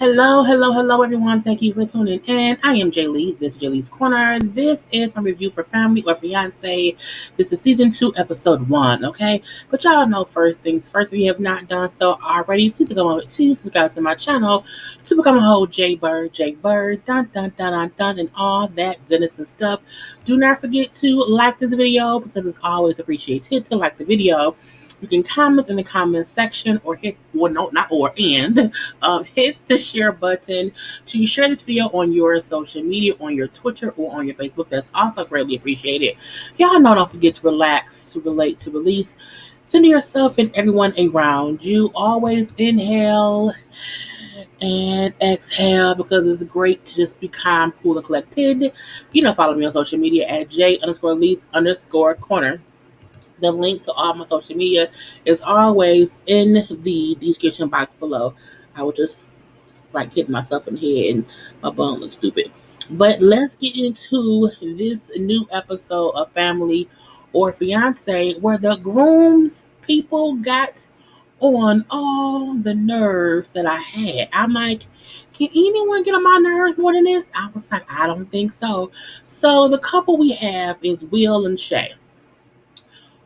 Hello, everyone. Thank you for tuning in. I am Jaylee. This is JLeesCorner. This is my review for Family or Fiance. This is season 2, episode 1, okay? But y'all know first things first. If you have not done so already, please go over to subscribe to my channel to become a whole JayBird, dun, and all that goodness and stuff. Do not forget to like this video because it's always appreciated to like the video. You can comment in the comment section or hit, well, no, not or, and hit the share button to share this video on your social media, on your Twitter, or on your Facebook. That's also greatly appreciated. Y'all know, don't forget to relax, to relate, to release. Center yourself and everyone around you. Always inhale and exhale because it's great to just be calm, cool, and collected. Follow me on social media at J_Lees_Corner. The link to all my social media is always in the description box below. I will just like hitting myself in the head and my bum looks stupid. But let's get into this new episode of Family or Fiance where the grooms people got on all the nerves that I had. I'm like, can anyone get on my nerves more than this? I was like, I don't think so. So the couple we have is Will and Shay.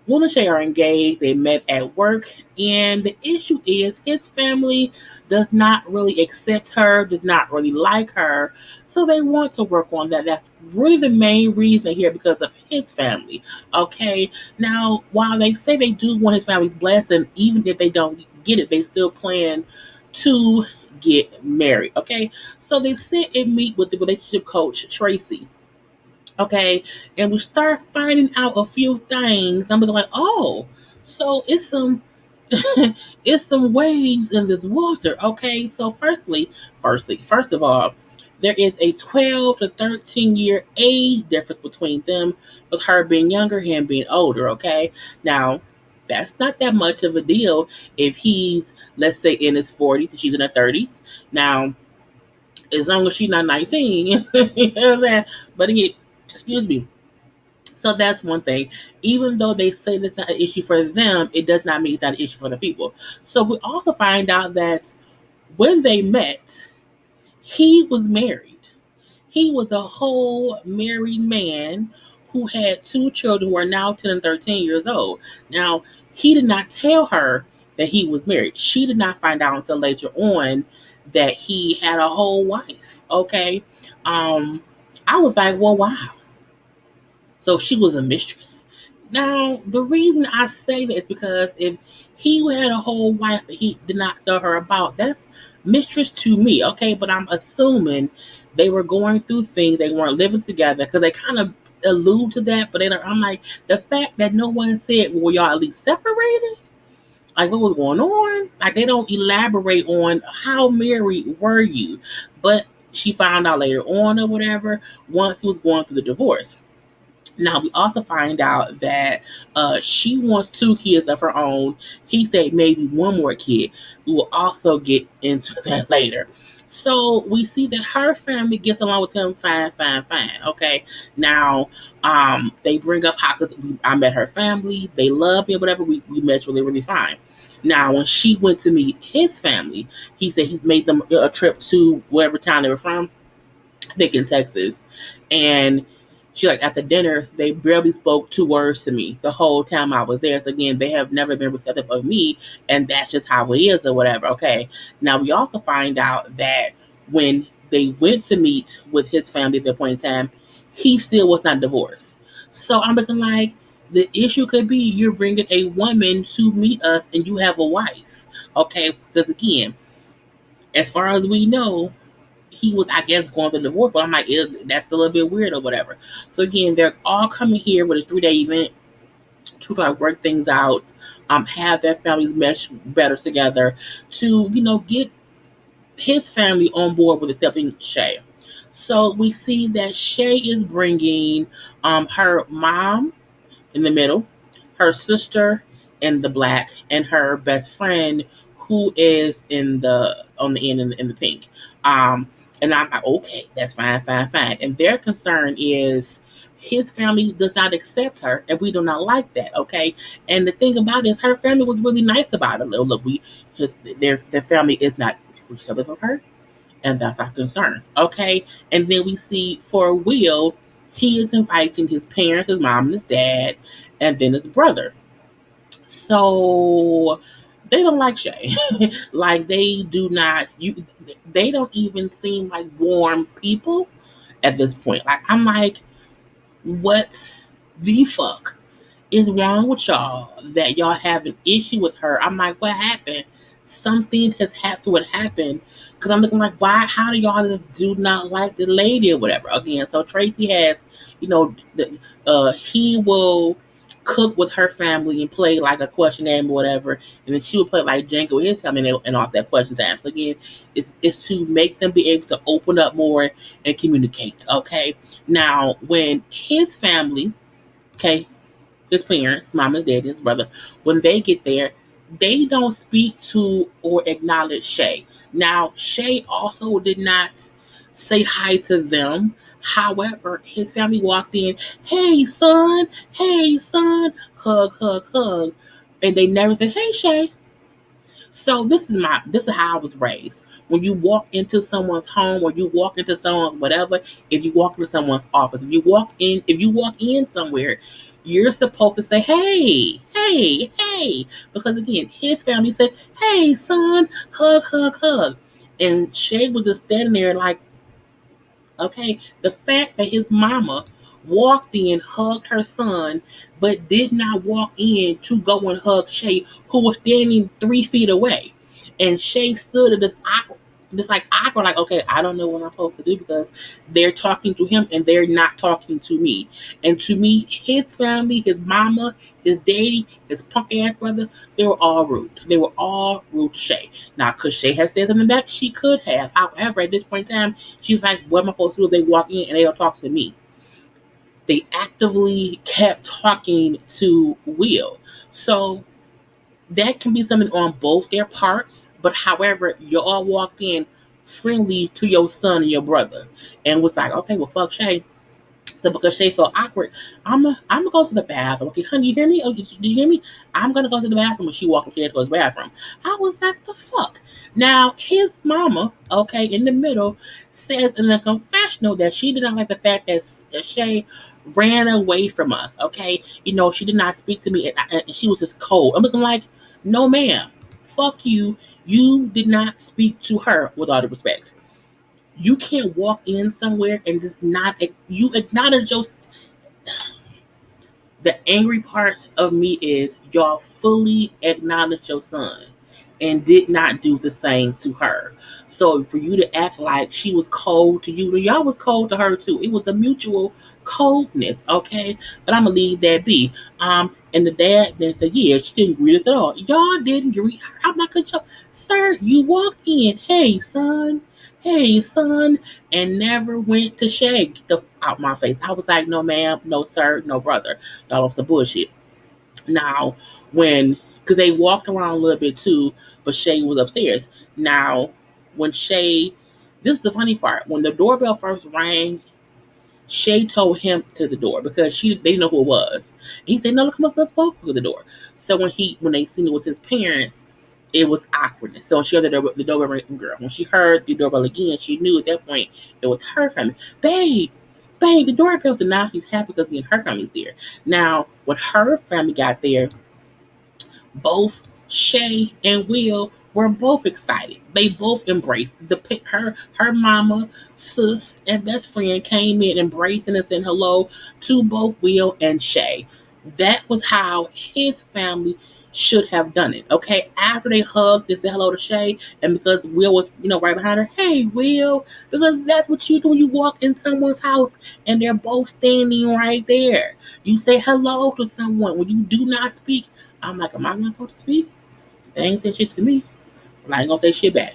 Will and Shay are engaged. They met at work, and the issue is his family does not really accept her, does not really like her, so they want to work on that. That's really the main reason here because of his family. Okay, now while they say they do want his family's blessing, even if they don't get it, they still plan to get married. Okay, so they sit and meet with the relationship coach Tracy. Okay, and we start finding out a few things. I'm like, oh, so it's some it's some waves in this water. Okay, so first of all, there is a 12 to 13-year age difference between them, with her being younger, him being older. Okay, now that's not that much of a deal if he's, let's say, in his 40s and she's in her 30s. Now, as long as she's not 19, you know what I'm saying? But again, excuse me. So that's one thing. Even though they say that's not an issue for them, it does not mean it's not an issue for the people. So we also find out that when they met, he was married. He was a whole married man who had two children who are now 10 and 13 years old. Now, he did not tell her that he was married. She did not find out until later on that he had a whole wife. Okay. I was like, well, wow. So she was a mistress. Now, the reason I say that is because if he had a whole wife and he did not tell her about, that's mistress to me, okay? But I'm assuming they were going through things, they weren't living together because they kind of allude to that, but I'm like, the fact that no one said, well, were y'all at least separated? Like, what was going on? Like, they don't elaborate on how married were you. But she found out later on or whatever, once he was going through the divorce. Now, we also find out that she wants 2 kids of her own. He said maybe one more kid. We will also get into that later. So we see that her family gets along with him fine. Okay. Now, they bring up how I met her family. They love me or whatever. We met really fine. Now, when she went to meet his family, he said he made them a trip to whatever town they were from, I think in Texas. And she like at the dinner, they barely spoke 2 words to me the whole time I was there. So again, they have never been receptive of me, and that's just how it is or whatever. Okay. Now we also find out that when they went to meet with his family at that point in time, he still was not divorced. So I'm looking like the issue could be you're bringing a woman to meet us and you have a wife. Okay. Because again, as far as we know, he was, I guess, going through the divorce, but I'm like, that's a little bit weird or whatever. So again, they're all coming here with a 3-day event to try to work things out, have their families mesh better together, to get his family on board with accepting Shay. So we see that Shay is bringing her mom in the middle, her sister in the black, and her best friend who is in the on the end in the pink. And I'm like, okay, that's fine. And their concern is his family does not accept her, and we do not like that. Okay. And the thing about it is, her family was really nice about it. Look, their family is not receptive of her. and that's our concern. Okay, and then we see for Will, he is inviting his parents, his mom and his dad, and then his brother. So they don't like Shay. Like they do not. They don't even seem like warm people at this point. Like I'm like, what the fuck is wrong with y'all that y'all have an issue with her? I'm like, what happened? Something has to have happened. Because I'm looking like, why? How do y'all just do not like the lady or whatever? Again, so Tracy has, he will cook with her family and play like a question game or whatever, and then she would play like Jenga with his family and off that question time. So again, it's to make them be able to open up more and communicate. Okay, now when his family, okay, his parents, mom, his dad, his brother, when they get there, they don't speak to or acknowledge Shay. Now, Shay also did not say hi to them. However, his family walked in, hey son, hug, hug, hug. And they never said, hey Shay. So this is how I was raised. When you walk into someone's home or you walk into someone's whatever, if you walk into someone's office, if you walk in somewhere, you're supposed to say, hey, hey, hey. Because again, his family said, hey son, hug, hug, hug. And Shay was just standing there like, okay, the fact that his mama walked in, hugged her son, but did not walk in to go and hug Shay, who was standing 3 feet away. And Shay stood at this awkward, like, okay, I don't know what I'm supposed to do because they're talking to him and they're not talking to me. And to me, his family, his mama, his daddy, his punk ass brother, they were all rude. They were all rude to Shay. Now, could Shay have said something back? She could have. However, at this point in time, she's like, what am I supposed to do if they walk in and they don't talk to me? They actively kept talking to Will. So that can be something on both their parts. But however, you all walked in friendly to your son and your brother and was like, okay, well, fuck Shay. So because Shay felt awkward, I'm gonna go to the bathroom. Okay, honey, you hear me? Oh, did you hear me? I'm gonna go to the bathroom. And she walked upstairs to his bathroom. I was like, the fuck. Now his mama, okay, in the middle, says in the confessional that she did not like the fact that Shay ran away from us. Okay, she did not speak to me, and she was just cold. I'm looking like, no, ma'am. Fuck you. You did not speak to her with all the respects. You can't walk in somewhere and just not you acknowledge your. The angry part of me is y'all fully acknowledge your son and did not do the same to her. So for you to act like she was cold to you, y'all was cold to her too. It was a mutual coldness, okay? But I'm gonna leave that be. And the dad then said, yeah, she didn't greet us at all. Y'all didn't greet her. I'm not gonna show. Sir, you walked in. Hey son, and never went to shake the out my face. I was like, no ma'am, no sir, no brother. Y'all on some bullshit. Now, because they walked around a little bit too, but Shay was upstairs. Now, when Shay, this is the funny part. When the doorbell first rang, Shay told him to the door because they didn't know who it was. And he said, "No, come on, let's both go to the door." So when they seen it was his parents, it was awkwardness. So she heard the doorbell ring, girl. When she heard the doorbell again, she knew at that point it was her family. Babe, the doorbell's and now she's happy because again her family's there. Now when her family got there, both Shay and Will were both excited. They both embraced her mama, sis, and best friend came in embracing and saying hello to both Will and Shay. That was how his family should have done it. Okay, after they hugged and said hello to Shay, and because Will was right behind her, hey Will, because that's what you do when you walk in someone's house and they're both standing right there. You say hello to someone when you do not speak. I'm like, am I not supposed to speak? They ain't say shit to me. I ain't gonna say shit back.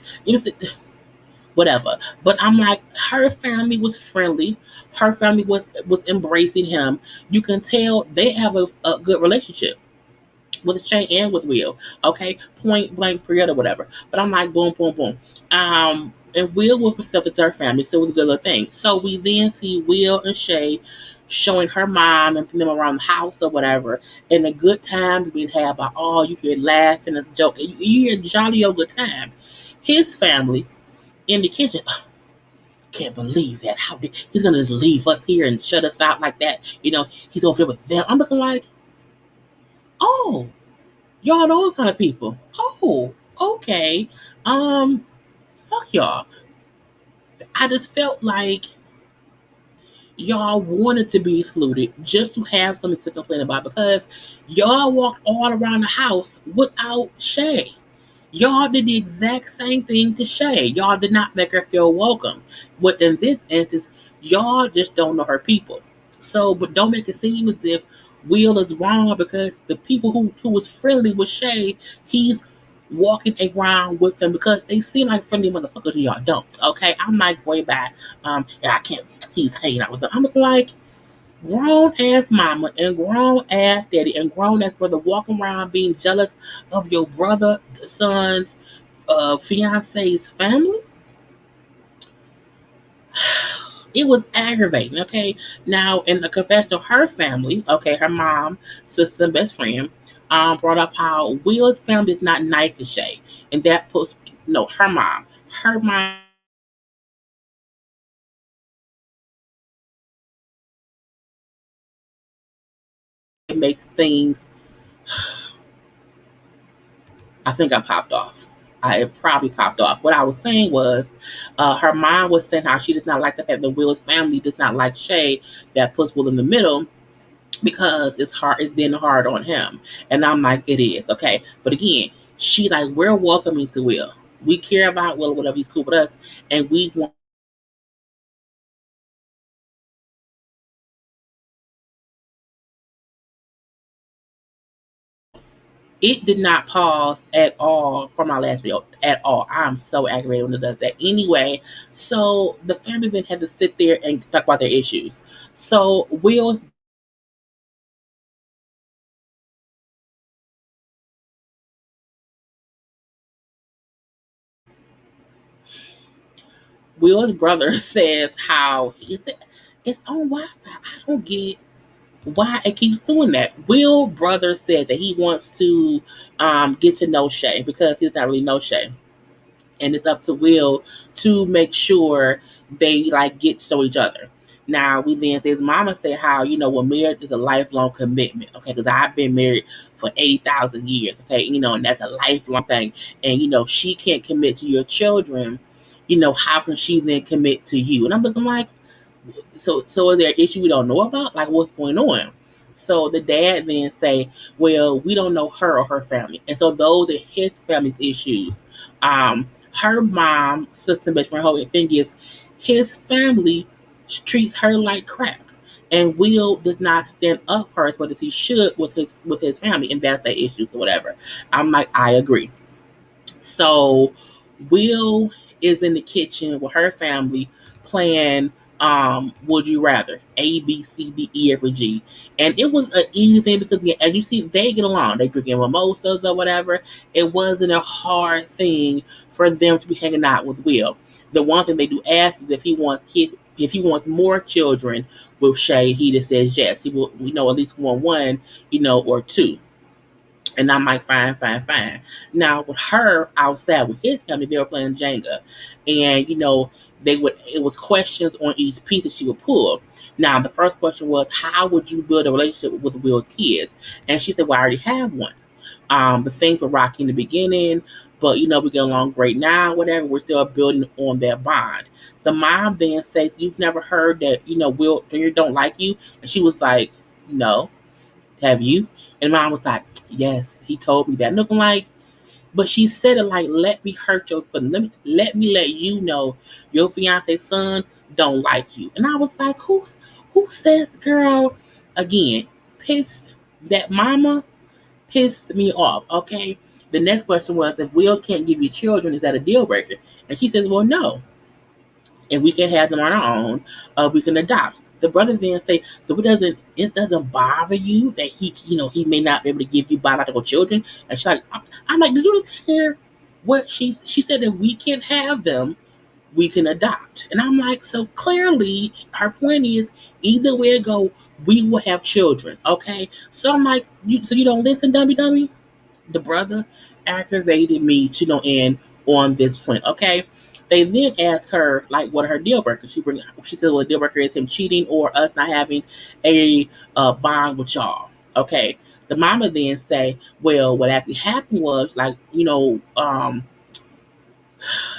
Whatever. But I'm like, her family was friendly. Her family was embracing him. You can tell they have a good relationship with Shay and with Will. Okay, point blank period or whatever. But I'm like, boom, boom, boom. And Will was receptive to her family, so it was a good little thing. So we then see Will and Shay showing her mom and them around the house or whatever, and a good time being had by all. You hear laughing and joking. You hear jolly old good time. His family in the kitchen. Can't believe that. How did he's gonna just leave us here and shut us out like that? He's over there with them. I'm looking like, oh, y'all those kind of people. Oh, okay. Um, fuck y'all. I just felt like y'all wanted to be excluded just to have something to complain about because y'all walked all around the house without Shay. Y'all did the exact same thing to Shay. Y'all did not make her feel welcome. But in this instance, y'all just don't know her people. So, but don't make it seem as if Will is wrong because the people who was friendly with Shay, he's walking around with them because they seem like friendly motherfuckers and y'all don't. Okay, I'm like way back. And I can't. He's hanging out with them. I'm like grown ass mama and grown ass daddy and grown ass brother walking around being jealous of your brother, son's, fiance's family. It was aggravating. Okay, now in the confession of her family, okay, her mom, sister, and best friend, brought up how Will's family is not nice to Shay, and that puts no her mom makes things. I think I popped off. I it probably popped off. What I was saying was, her mom was saying how she does not like the fact that Will's family does not like Shay. That puts Will in the middle because it's hard. It's been hard on him, and I'm like, it is okay. But again, she like we're welcoming to Will. We care about Will, whatever he's cool with us, and we want. It did not pause at all for my last video at all. I'm so aggravated when it does that. Anyway, so the family then had to sit there and talk about their issues. So Will's brother says how it's on Wi-Fi. I don't get why it keeps doing that. Will brother said that he wants to get to know Shay because he's not really know Shay. And it's up to Will to make sure they like get to know each other. Now we then his mama said how well marriage is a lifelong commitment. Okay, because I've been married for 80,000 years. Okay, and that's a lifelong thing. And she can't commit to your children. How can she then commit to you? And I'm looking like, so is there an issue we don't know about? Like what's going on? So the dad then say, well, we don't know her or her family. And so those are his family's issues. Her mom, sister, best friend, whole thing is his family treats her like crap. And Will does not stand up for her as much as he should with his family, and that's their issues or whatever. I'm like, I agree. So Will is in the kitchen with her family playing Would You Rather, A, B, C, D, E, F, or G. And it was an easy thing because yeah, as you see, they get along. They drinking mimosas or whatever. It wasn't a hard thing for them to be hanging out with Will. The one thing they do ask is if he wants more children with Shay, he just says yes. He will at least want one, or two. And I'm like, fine, fine, fine. Now with her outside with his family, they were playing Jenga, and it was questions on each piece that she would pull. Now the first question was, how would you build a relationship with Will's kids? And she said, well, I already have one. The things were rocky in the beginning, but we get along great now. Whatever, we're still building on that bond. The mom then says, you've never heard that Will Jr. don't like you, and she was like, no. Have you? And mom was like, yes, he told me that. Looking like, but she said it like, let me hurt your feelings. Let me let you know your fiance's son don't like you. And I was like, who says the girl again? Pissed that mama pissed me off. Okay. The next question was, if Will can't give you children, is that a deal breaker? And she says, well, no, and we can have them on our own. We can adopt. The brother then say, so it doesn't bother you that he may not be able to give you biological children? And she's like, I'm like, did you just hear what she said that we can have them, we can adopt. And I'm like, so clearly her point is either way it go, we will have children. Okay. So I'm like, you don't listen, dummy the brother aggravated me to no end on this point. Okay. They then ask her like what are her deal breakers. She said well, deal breaker is him cheating or us not having a bond with y'all. Okay. The mama then say, well, what actually happened was like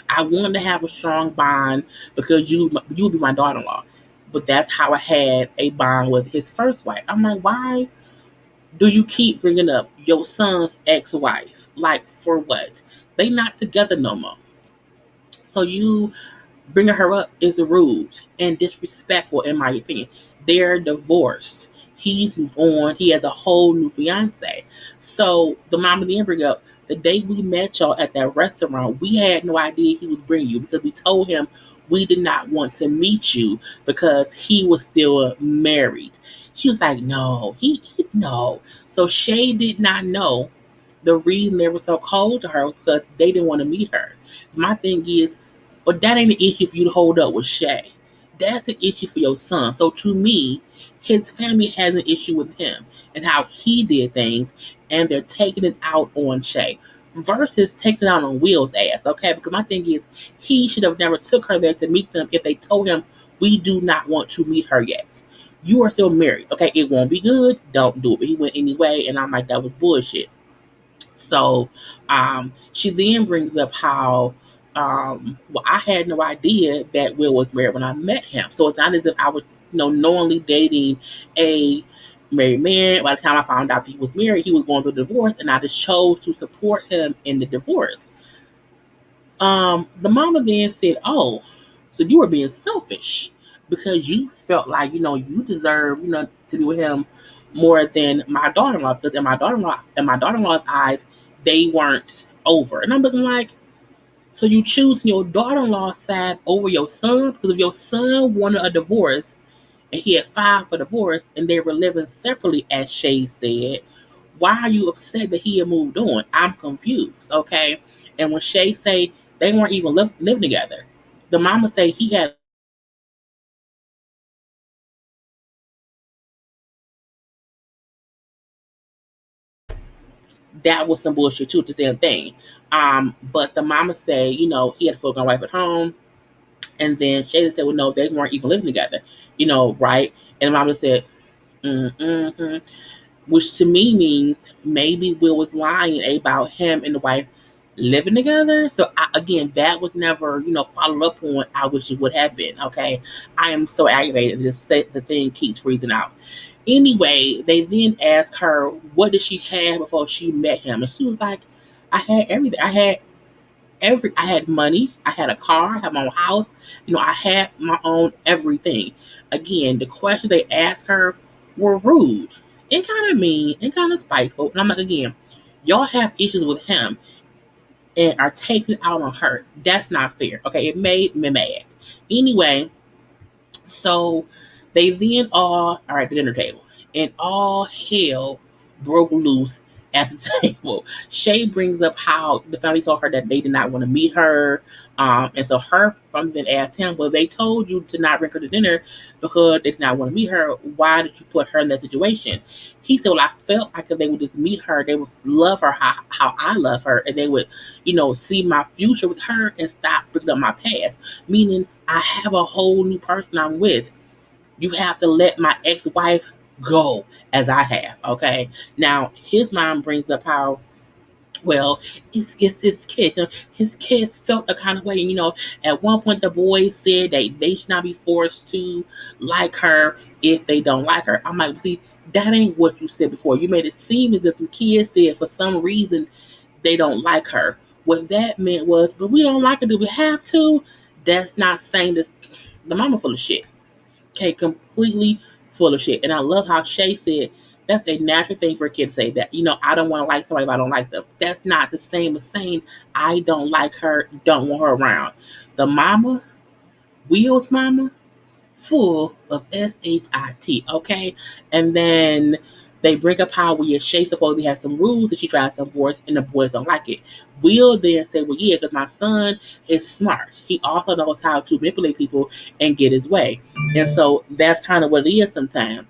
I wanted to have a strong bond because you would be my daughter-in-law, but that's how I had a bond with his first wife. I'm like, why do you keep bringing up your son's ex-wife? Like for what? They not together no more. So you bringing her up is rude and disrespectful, in my opinion. They're divorced. He's moved on. He has a whole new fiance. So the mama then bring up the day we met y'all at that restaurant. We had no idea he was bringing you because we told him we did not want to meet you because he was still married. She was like, no, he no. So Shay did not know the reason they were so cold to her was because they didn't want to meet her. My thing is, but that ain't an issue for you to hold up with Shay. That's an issue for your son. So to me, his family has an issue with him and how he did things, and they're taking it out on Shay versus taking it out on Will's ass. Okay, because my thing is, he should have never took her there to meet them if they told him we do not want to meet her yet. You are still married. Okay, it won't be good. Don't do it. But he went anyway, and I'm like, that was bullshit. So she then brings up how, well, I had no idea that Will was married when I met him. So it's not as if I was, knowingly dating a married man. By the time I found out that he was married, he was going through a divorce, and I just chose to support him in the divorce. The mama then said, "Oh, so you were being selfish because you felt like you deserve to be with him more than my daughter-in-law because in my daughter-in law's eyes they weren't over." And I'm looking like, so you choose your daughter-in-law's side over your son because if your son wanted a divorce and he had filed for divorce and they were living separately, as Shay said, why are you upset that he had moved on? I'm confused, okay? And when Shay say they weren't even living together, the mama say he had that was some bullshit too, the damn thing. But the mama say, he had a full grown wife at home, and then Shay said, well, no, they weren't even living together, right? And the mama said, mm-hmm, which to me means maybe Will was lying about him and the wife living together. So again, that was never, followed up on. I wish it would have been. Okay, I am so aggravated. The thing keeps freezing out. Anyway, they then asked her what did she have before she met him, and she was like, "I had everything. I had money, I had a car, I had my own house, I had my own everything." Again, the questions they asked her were rude and kind of mean and kind of spiteful. And I'm like, again, y'all have issues with him and are taking it out on her. That's not fair. Okay, it made me mad. Anyway, so they then all are at the dinner table, and all hell broke loose at the table. Shay brings up how the family told her that they did not want to meet her, and so her family then asked him, "Well, they told you to not bring her to dinner because they did not want to meet her. Why did you put her in that situation?" He said, "Well, I felt like if they would just meet her, they would love her how I love her, and they would, see my future with her and stop bringing up my past. Meaning, I have a whole new person I'm with. You have to let my ex-wife go as I have." Okay. Now his mom brings up how, well, it's his kids. His kids felt a kind of way. At one point the boys said they should not be forced to like her if they don't like her. I'm like, see, that ain't what you said before. You made it seem as if the kids said for some reason they don't like her. What that meant was, but we don't like her. Do we have to? That's not saying this. The mama full of shit. Okay, completely full of shit. And I love how Shay said that's a natural thing for a kid to say that, I don't want to like somebody if I don't like them. That's not the same as saying I don't like her, don't want her around. The mama, Will's mama, full of shit. Okay, and then they bring up how Shay supposedly has some rules that she tries to enforce, and the boys don't like it. Will then say, "Well, yeah, because my son is smart. He also knows how to manipulate people and get his way." And so that's kind of what it is sometimes.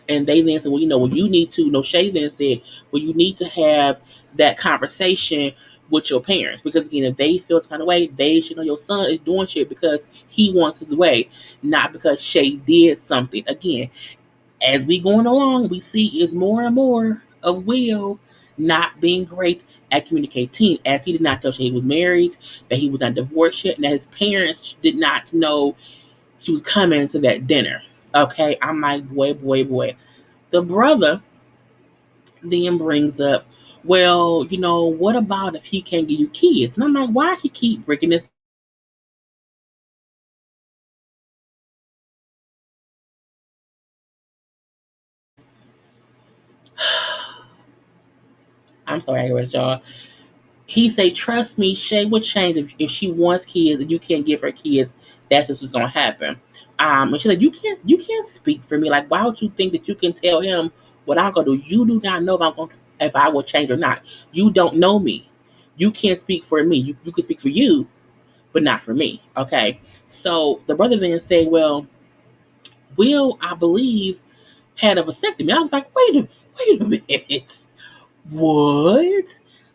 And they then said, "Well, well, you need to." No, Shay then said, "Well, you need to have that conversation with your parents. Because again, if they feel some kind of way, they should know your son is doing shit because he wants his way, not because Shay did something. Again, as we going along, we see is more and more of Will not being great at communicating, as he did not tell Shay he was married, that he was not divorced yet, and that his parents did not know she was coming to that dinner. Okay, I'm like, boy, boy, boy. The brother then brings up, well, what about if he can't give you kids? And I'm like, why he keep breaking this? I'm sorry, I read y'all. He say, trust me, Shay would change if she wants kids and you can't give her kids. That's just what's gonna happen. And she's like, you can't speak for me. Like, why would you think that you can tell him what I'm gonna do? You do not know if I will change or not. You don't know me. You can't speak for me. You can speak for you, but not for me. Okay. So the brother then say, well, Will, I believe, had a vasectomy. I was like, wait a minute. What?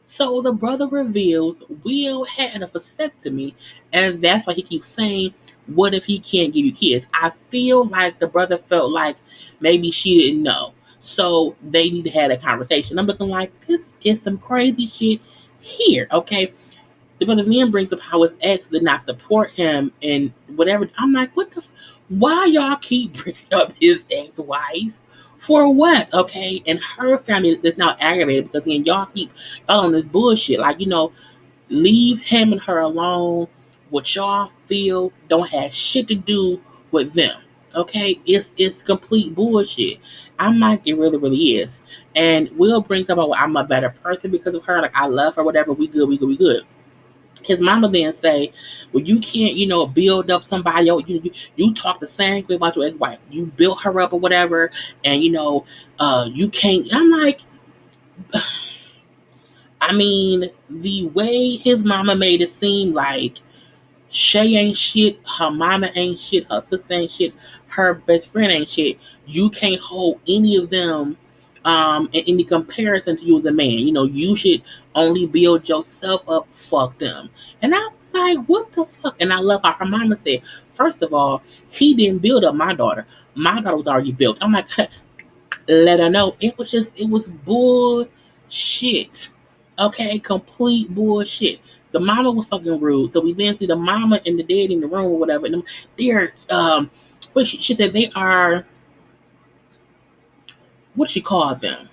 So the brother reveals Will had a vasectomy, and that's why he keeps saying, what if he can't give you kids? I feel like the brother felt like maybe she didn't know. So they need to have a conversation. I'm looking like, this is some crazy shit here, okay? The brother then brings up how his ex did not support him and whatever. I'm like, why y'all keep bringing up his ex-wife? For what? Okay. And her family is now aggravated because again, y'all on this bullshit. Like, leave him and her alone. What y'all feel don't have shit to do with them. Okay, it's complete bullshit. I'm like, it really, really is. And Will brings up, well, I'm a better person because of her. Like, I love her, whatever. We good, we good, we good. His mama then say, well, you can't, build up somebody else. You talk the same way about your ex-wife. You built her up or whatever, and you can't. I'm like, I mean, the way his mama made it seem like Shay ain't shit, her mama ain't shit, her sister ain't shit, her best friend ain't shit. You can't hold any of them in any comparison to you as a man. You should only build yourself up, fuck them. And I was like, what the fuck? And I love how her mama said, first of all, he didn't build up my daughter. My daughter was already built. I'm like, let her know. It was bullshit. Okay, complete bullshit. The mama was fucking rude. So we then see the mama and the dad in the room or whatever. And they're what she said they are, what she called them?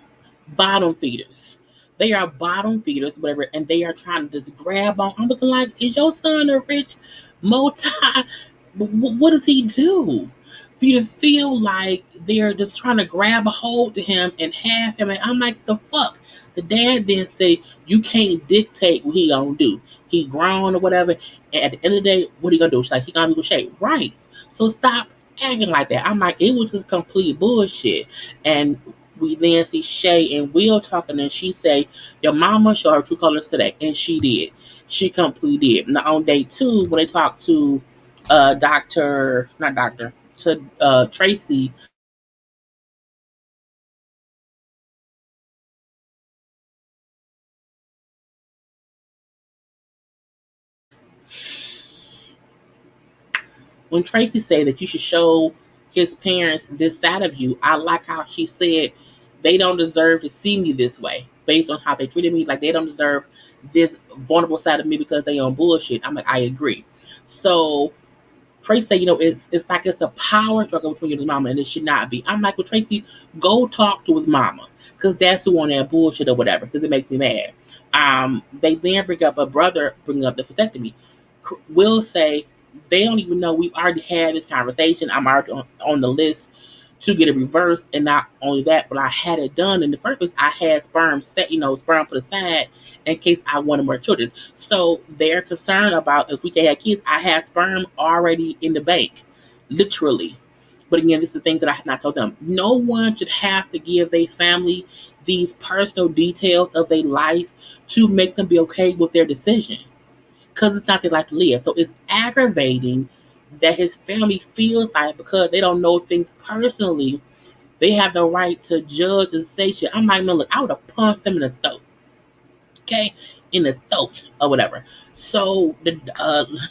Bottom feeders. They are bottom feeders, whatever, and they are trying to just grab on. I'm looking like, is your son a rich multi? What does he do? For you to feel like they're just trying to grab a hold to him and have him, and I'm like, the fuck. The dad then say, you can't dictate what he gonna do. He grown or whatever. And at the end of the day, what he gonna do? She's like, he gonna be with shape, right? So stop acting like that. I'm like, it was just complete bullshit. And we then see Shay and Will talking, and she say, your mama showed her true colors today. And she did. She completely did. Now, on day 2, when they talked to not doctor, to Tracy, when Tracy said that you should show his parents this side of you, I like how she said they don't deserve to see me this way based on how they treated me. Like, they don't deserve this vulnerable side of me because they on bullshit. I'm like, I agree. So Tracy said, it's like it's a power struggle between you and his mama, and it should not be. I'm like, well, Tracy, go talk to his mama, because that's who on that bullshit or whatever, because it makes me mad. They then bring up a brother bringing up the vasectomy. Will say they don't even know we already had this conversation. I'm already on the list to get it reversed, and not only that, but I had it done in the first place. I had sperm set, sperm put aside in case I wanted more children. So they're concerned about if we can have kids. I have sperm already in the bank, literally. But again, this is the thing that I have not told them. No one should have to give their family these personal details of their life to make them be okay with their decision, because it's not their life to live. So it's aggravating that his family feels like because they don't know things personally, they have the right to judge and say shit. I'm like, man, look, I would have punched them in the throat. Okay? in the throat or whatever. So the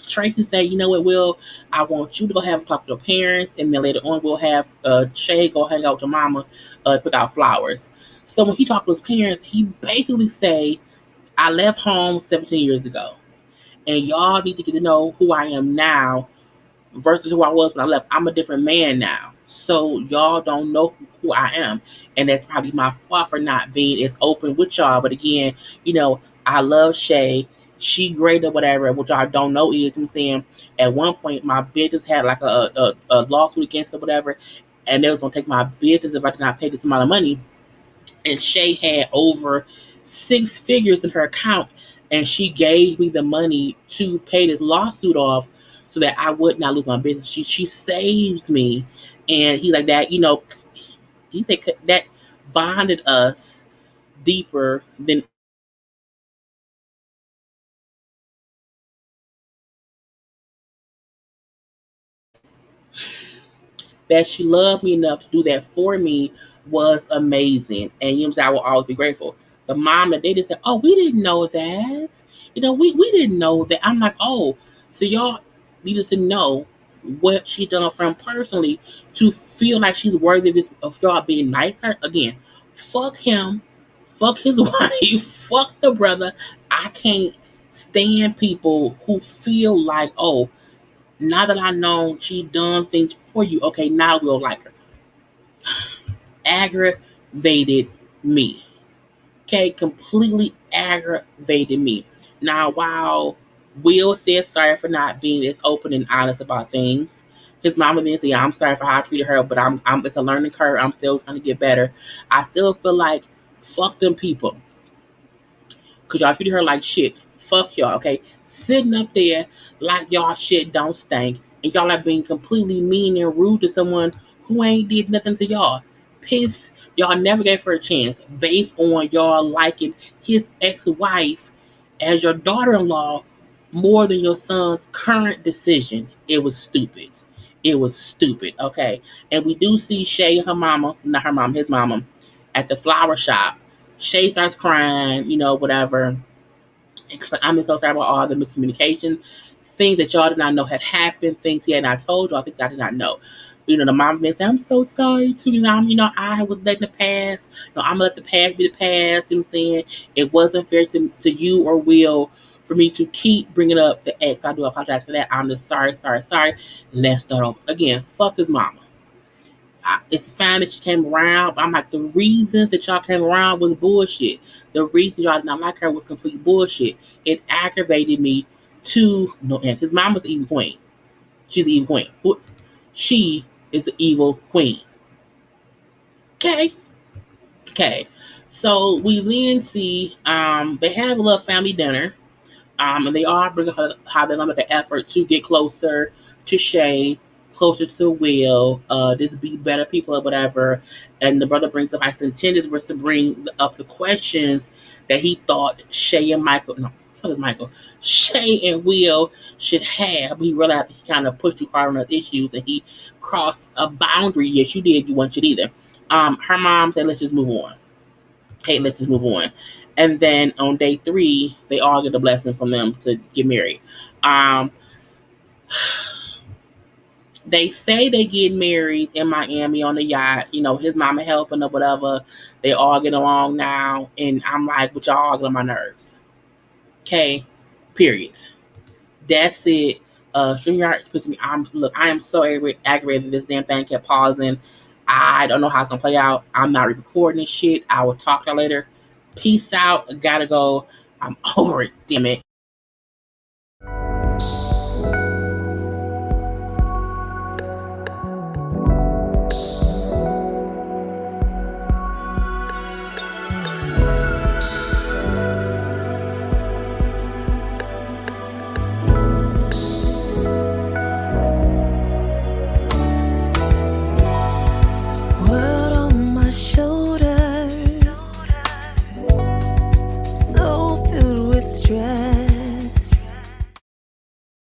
Tracy said, you know what, Will, I want you to go have a talk to your parents, and then later on we'll have Shay go hang out with your mama, pick out flowers. So when he talked to his parents, he basically say, I left home 17 years ago, and y'all need to get to know who I am now versus who I was when I left. I'm a different man now. So y'all don't know who I am. And that's probably my fault for not being as open with y'all. But again, I love Shay. She great or whatever, which I don't know is, I'm saying, at one point my business had like a lawsuit against her, whatever, and they was gonna take my business if I did not pay this amount of money. And Shay had over six figures in her account, and she gave me the money to pay this lawsuit off so that I would not lose my business. She saves me, and he like that. He said that bonded us deeper than that. She loved me enough to do that for me was amazing. And I will always be grateful. The mom that they just said, oh, we didn't know that. We didn't know that. I'm like, oh, so y'all needed to know what she's done from personally to feel like she's worthy of y'all being nice to her. Again, fuck him, fuck his wife, fuck the brother. I can't stand people who feel like, oh, now that I know she's done things for you, okay, now we'll like her. Aggravated me. Okay, completely aggravated me. Now, while Will said sorry for not being as open and honest about things, his mama didn't say, I'm sorry for how I treated her, but I'm it's a learning curve. I'm still trying to get better. I still feel like fuck them people. Cause y'all treated her like shit. Fuck y'all, okay? Sitting up there like y'all shit don't stink, and y'all are being completely mean and rude to someone who ain't did nothing to y'all. Piss, y'all never gave her a chance based on y'all liking his ex-wife as your daughter-in-law more than your son's current decision. It was stupid. It was stupid, okay? And we do see Shay and her mama, not her mom, his mama, at the flower shop. Shay starts crying, whatever. And I'm just so sorry about all the miscommunication, things that y'all did not know had happened, things he had not told y'all, things I did not know. The mom may say, I'm so sorry to I was letting the past, I'm gonna let the past be the past. I'm saying it wasn't fair to you or Will for me to keep bringing up the ex. I do apologize for that. I'm just sorry, sorry, sorry. Let's start over. Again, fuck his mama. It's fine that you came around. But I'm like, the reason that y'all came around was bullshit. The reason y'all did not like her was complete bullshit. It aggravated me to no end. His mom was the evil queen. She's the evil queen. She is the evil queen. Okay. Okay. So we then see they have a little family dinner. And they are bringing her how they're gonna make an effort to get closer to Shay, closer to Will, just be better people or whatever. And the brother brings up, I intended was to bring up the questions that he thought Shay and Michael, no, fuck is Michael, Shay and Will should have. But he realized he kind of pushed too hard on those issues, and he crossed a boundary. Yes, you did. You want it either. Her mom said, "Let's just move on." Okay, let's just move on. And then on day three, they all get a blessing from them to get married. Um, they say they get married in Miami on the yacht. His mama helping or whatever. They all get along now, and I'm like, but y'all all get on my nerves. Okay, period. That's it. StreamYard pissing me. I am so aggravated. This damn thing kept pausing. I don't know how it's gonna play out. I'm not recording this shit. I will talk to y'all later. Peace out. I gotta go. I'm over it. Damn it.